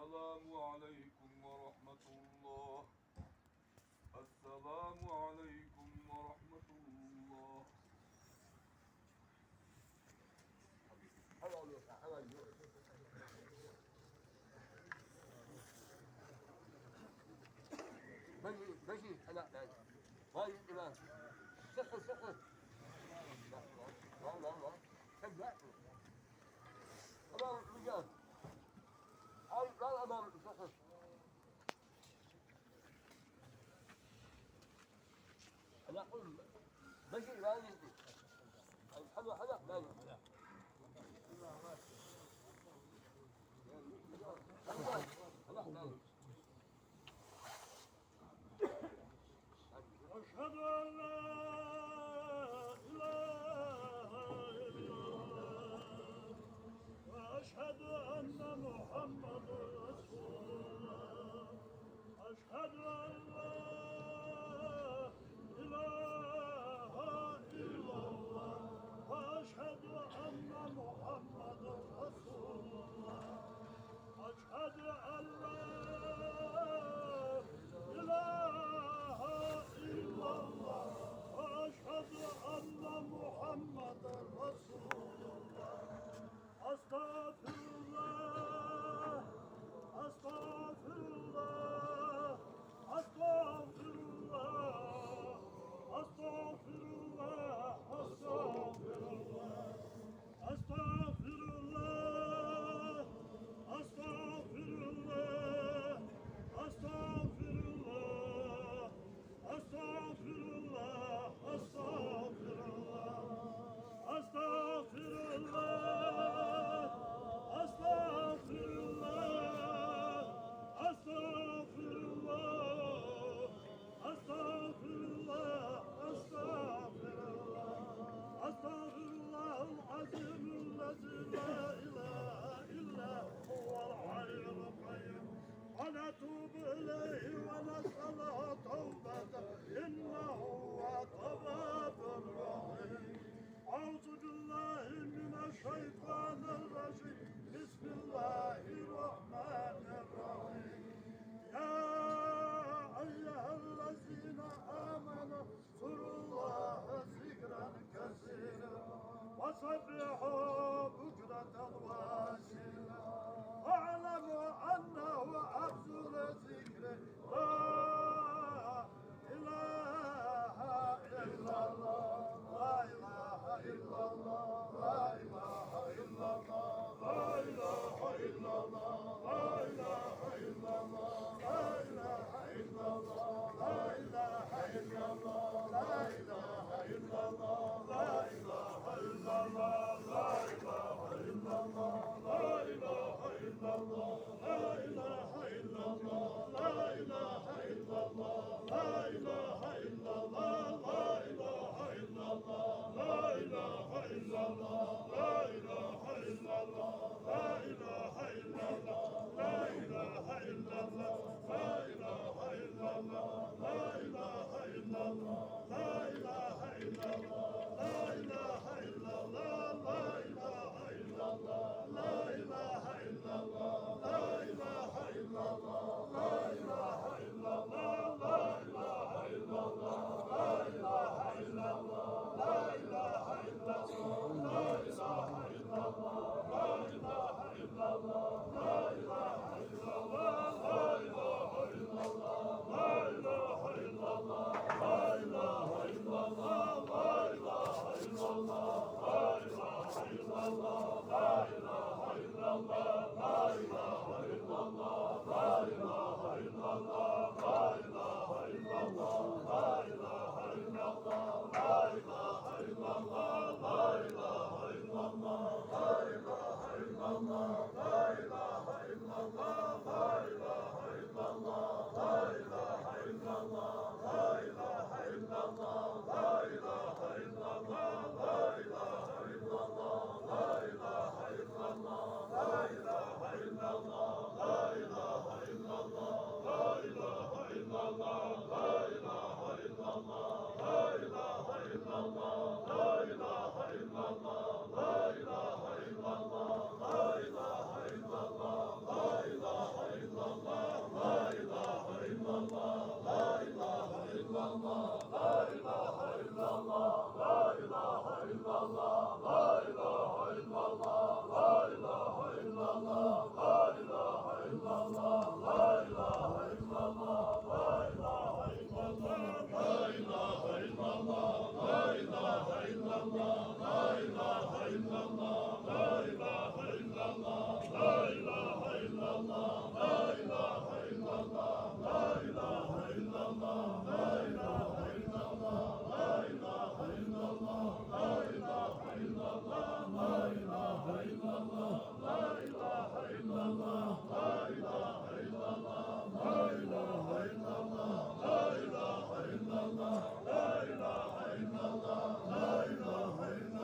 السلام عليكم ورحمة الله. السلام عليكم ورحمة الله. ماشي انا هاي الامام سخن سخن لا لا لا لا سبعت امام الرجال هاي لا امام سخن انا اقول ماشي ما يجي حلو حلو ما يجي أشهد أن لا إله إلا الله وأشهد أن محمدا رسول الله. أشهد أن لا إله إلا الله وأشهد أن محمدا رسول الله. أشهد أن لا إله إلا الله وأشهد أن محمدا رسول الله. أستغفر الله أستغفر الله أستغفر الله أستغفر الله أستغفر الله أستغفر الله أستغفر الله أستغفر الله أستغفر الله أستغفر الله أستغفر الله أستغفر الله أستغفر الله أستغفر الله أستغفر الله أستغفر الله العظيم الذي لا إله إلا هو الحي القيوم ونتوب إليه ونسأله توبة إنه هو التواب الرحيم. أعوذ بالله من الشيطان الرجيم. بسم الله الرحمن الرحيم. يا أيها الذين آمنوا اذكروا الله ذكرا كثيرا وسبحوا بكرة وأصيلا واعلموا أنه أفضل ذكر لا إله إلا الله لا إله إلا الله لا إله إلا الله لا إله إلا الله لا إله إلا الله لا إله إلا الله لا إله إلا الله لا إله إلا الله لا إله إلا الله لا ماشي بقى.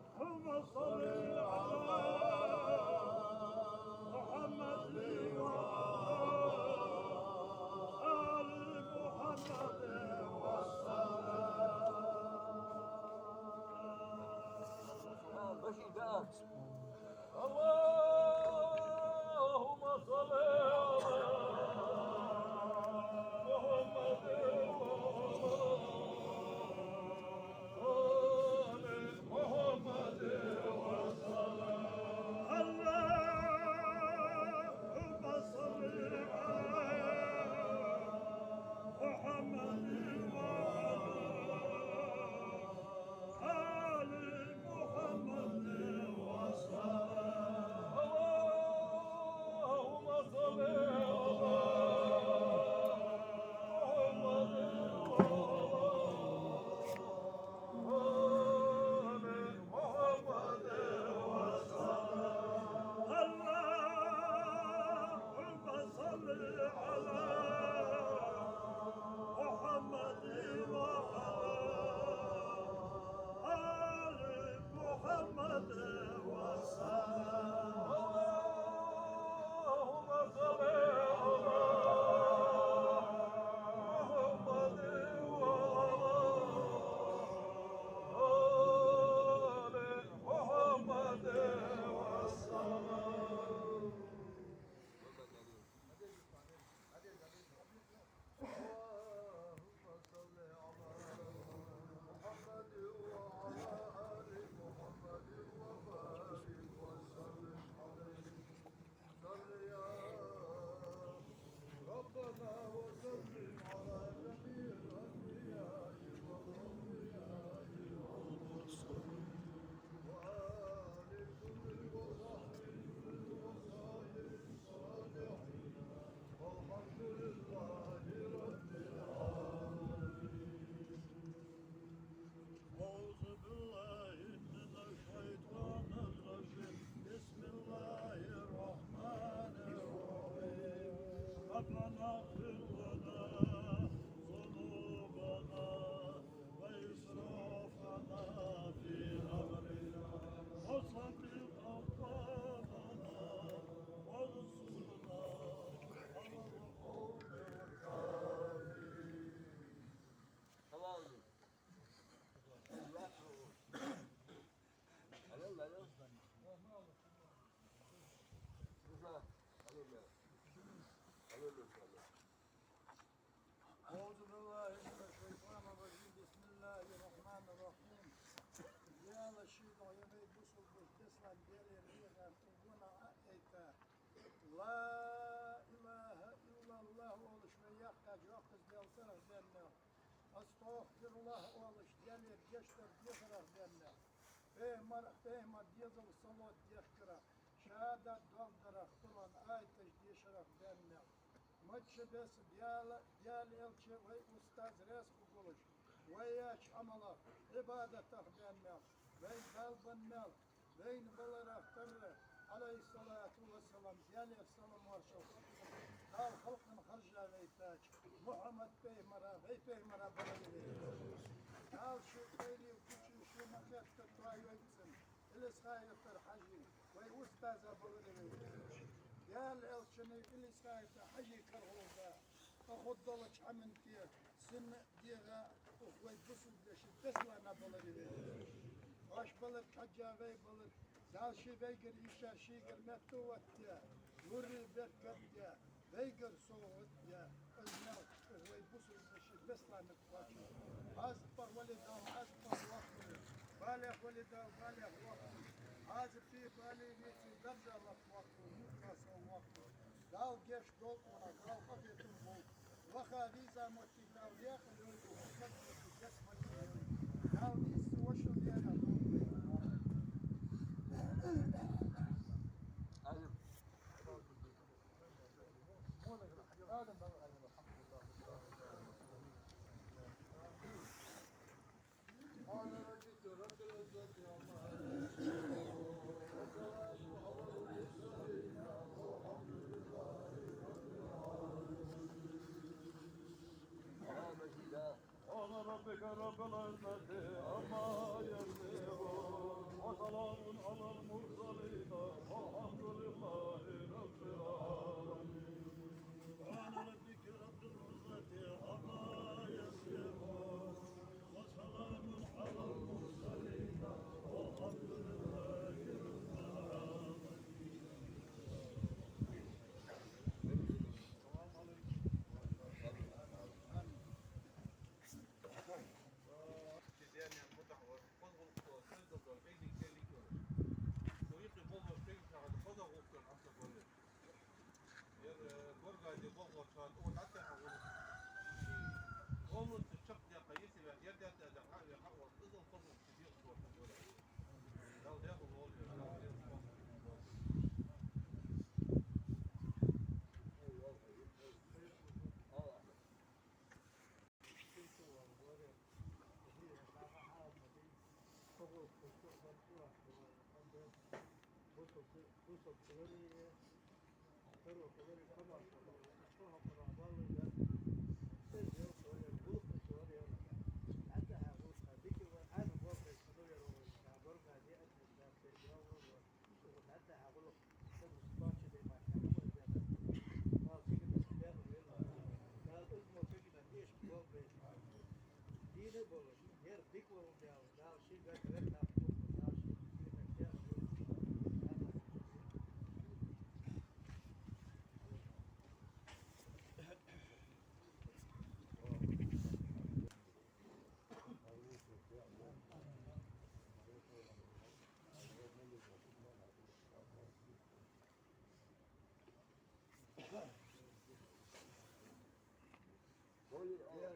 اللهم صل على محمد وآل محمد وسلم. اللهم صل على محمد وآل محمد وسلم. اللهم صل على محمد وآل محمد وسلم. اللهم صل على محمد وآل محمد وسلم. اللهم صل على محمد وآل محمد وسلم. أعوذ بالله من الشيطان الرجيم. بسم الله الرحمن الرحيم. ربنا اغفر لنا ذنوبنا وإسرافنا في أمرنا وثبت أقدامنا وانصرنا على القوم الكافرين. Tamam. أعوذ بالله من الشيطان الرجيم. بسم الله الرحمن الرحيم. يا رشيد يمي بوسل بوستسلا ديري ريغا تبونا أيتا لا إله إلا الله ولش ويحكا جوكس ديالتر بينا أستغفر الله ولش ديالي جشتر ديخرا بينا بيما ديزل صلوات ديخرا شهادة دولدرا قرآن آيتش ديشرا بينا Maçı bes diyal elçi ve ustaz resmi buluş. وياك عملك عبادتك بأنك وين بالبنال وين بلرك تره عليه الصلاة والسلام يعني السلام ورشوق قال خلق من خرجنا بيتاج محمد بيمرا بيمرا بلدي قال شو بيني وكشي شو مكتب تراي ويتسن اللي سخايف الحجي ويستاذ بلدي قال الشني اللي سخايف حجي كرهوزا أخذ ضلك عمنتي سن ديغا أخوي بسل دش تسلا نبلدي Baş balık, kacağı balık, dal şi beygir, işer şiğir, mettuvat ya, vurri berkat ya, beygir soğut ya, özmek, özvey busul dışı, beslanık vakı. Azıpar validam, azıpar vakı, balih validam, balih vakı, azıpi balih neti, darcalat vakı, mutkasa vakı, dal geç dolkuna, dal kafetin bol, vaka viza motti, dal yakın öldü, hukatlısı, kesmati öldü, dal nisi, hoşul yana, سبحان ربك رب العزة عما يصفون وسلام على المرسلين والحمد لله رب العالمين. سبحان ربك رب العزة عما يصفون وسلام على المرسلين والحمد لله رب العالمين.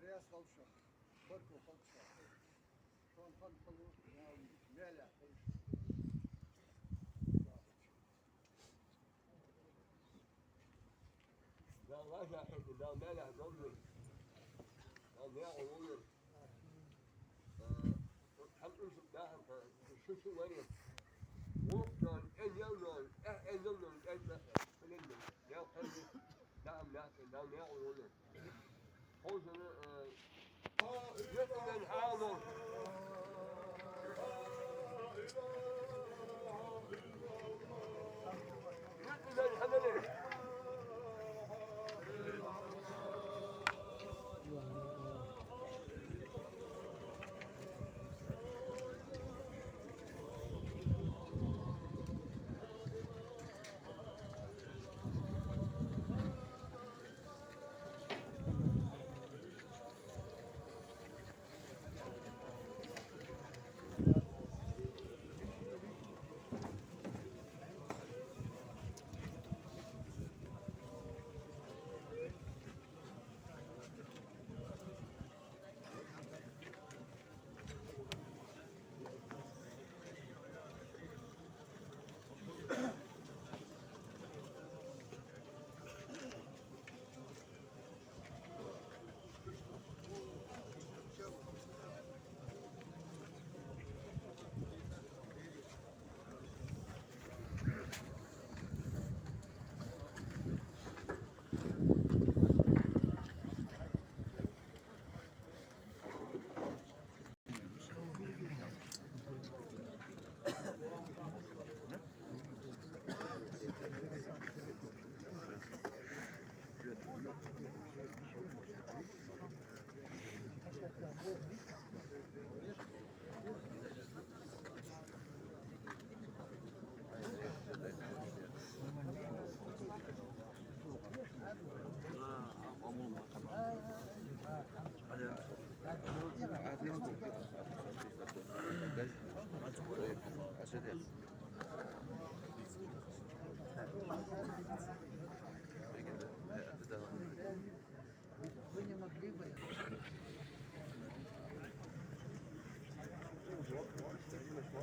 رياس خلصة بركو خلصة شلون تنقلوا ميلة لا رجع لا مالع ضمن لا مالع وين حمل سباحة شو وين وقتاً إن يوم إن يوم إن فلين يا خلي نعم لا مالع وين خوزنا يبقى الحاضر يبقى الحمل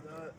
لا